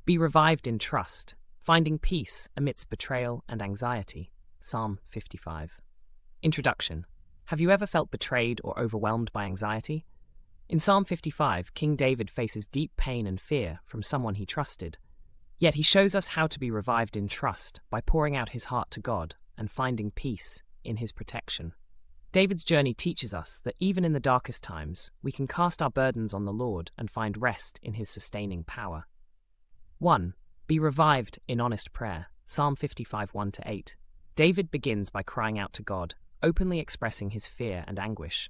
Be revived in trust, finding peace amidst betrayal and anxiety. Psalm 55. Introduction. Have you ever felt betrayed or overwhelmed by anxiety? In Psalm 55, King David faces deep pain and fear from someone he trusted. Yet he shows us how to be revived in trust by pouring out his heart to God and finding peace in his protection. David's journey teaches us that even in the darkest times, we can cast our burdens on the Lord and find rest in his sustaining power. 1. Be revived in honest prayer. Psalm 55, 1-8. David begins by crying out to God, openly expressing his fear and anguish.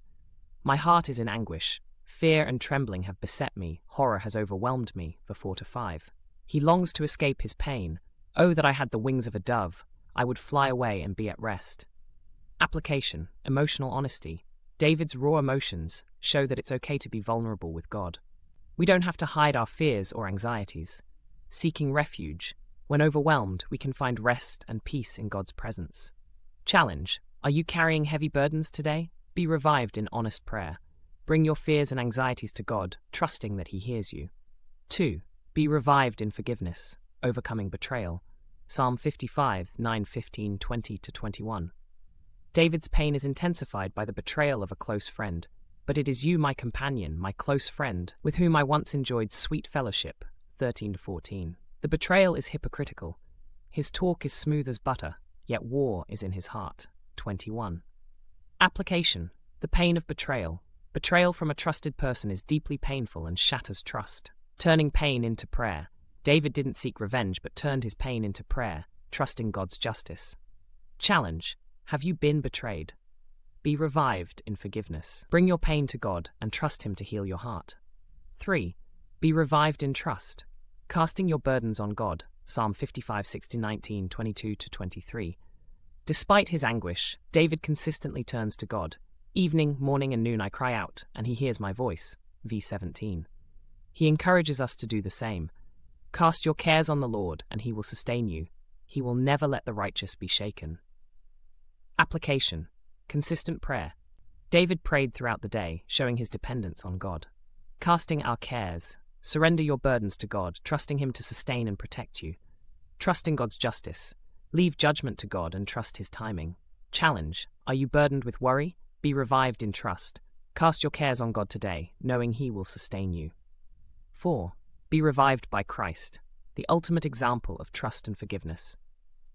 My heart is in anguish. Fear and trembling have beset me. Horror has overwhelmed me. 4-5. He longs to escape his pain. Oh, that I had the wings of a dove. I would fly away and be at rest. Application. Emotional honesty. David's raw emotions show that it's okay to be vulnerable with God. We don't have to hide our fears or anxieties. Seeking refuge. When overwhelmed, we can find rest and peace in God's presence. Challenge. Are you carrying heavy burdens today? Be revived in honest prayer. Bring your fears and anxieties to God, trusting that He hears you. 2. Be revived in forgiveness, overcoming betrayal. Psalm 55, 9-15, 20-21. David's pain is intensified by the betrayal of a close friend. But it is you, my companion, my close friend, with whom I once enjoyed sweet fellowship. 13-14. The betrayal is hypocritical. His talk is smooth as butter, yet war is in his heart. 21. Application. The pain of betrayal. Betrayal from a trusted person is deeply painful and shatters trust. Turning pain into prayer. David didn't seek revenge but turned his pain into prayer, trusting God's justice. Challenge. Have you been betrayed? Be revived in forgiveness. Bring your pain to God and trust Him to heal your heart. 3. Be revived in trust. Casting your burdens on God. Psalm 55, 16-19, 22-23. Despite his anguish, David consistently turns to God. Evening, morning, and noon I cry out, and He hears my voice. V17. He encourages us to do the same. Cast your cares on the Lord, and He will sustain you. He will never let the righteous be shaken. Application. Consistent prayer. David prayed throughout the day, showing his dependence on God. Casting our cares. Surrender your burdens to God, trusting Him to sustain and protect you. Trusting God's justice. Leave judgment to God and trust His timing. Challenge. Are you burdened with worry? Be revived in trust. Cast your cares on God today, knowing He will sustain you. 4. Be revived by Christ, the ultimate example of trust and forgiveness.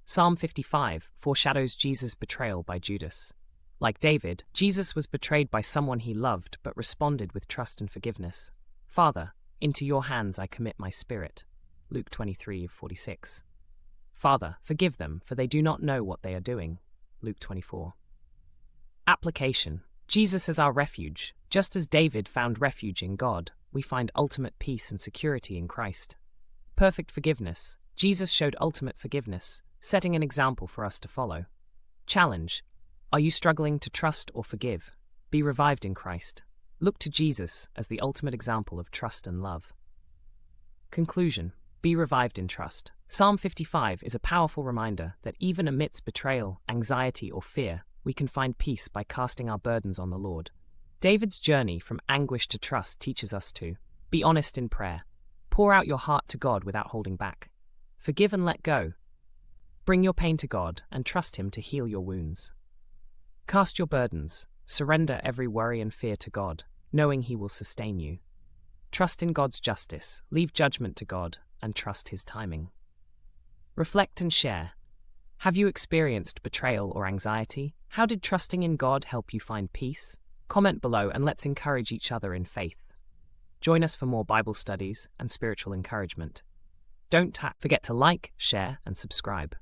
Psalm 55 foreshadows Jesus' betrayal by Judas. Like David, Jesus was betrayed by someone He loved but responded with trust and forgiveness. Father, into your hands I commit my spirit. Luke 23:46. Father, forgive them, for they do not know what they are doing. Luke 24. Application. Jesus is our refuge. Just as David found refuge in God, we find ultimate peace and security in Christ. Perfect forgiveness. Jesus showed ultimate forgiveness, setting an example for us to follow. Challenge. Are you struggling to trust or forgive? Be revived in Christ. Look to Jesus as the ultimate example of trust and love. Conclusion. Be revived in trust. Psalm 55 is a powerful reminder that even amidst betrayal, anxiety, or fear, we can find peace by casting our burdens on the Lord. David's journey from anguish to trust teaches us to be honest in prayer. Pour out your heart to God without holding back. Forgive and let go. Bring your pain to God and trust Him to heal your wounds. Cast your burdens. Surrender every worry and fear to God, knowing He will sustain you. Trust in God's justice. Leave judgment to God and trust His timing. Reflect and share. Have you experienced betrayal or anxiety? How did trusting in God help you find peace? Comment below and let's encourage each other in faith. Join us for more Bible studies and spiritual encouragement. Don't forget to like, share, and subscribe.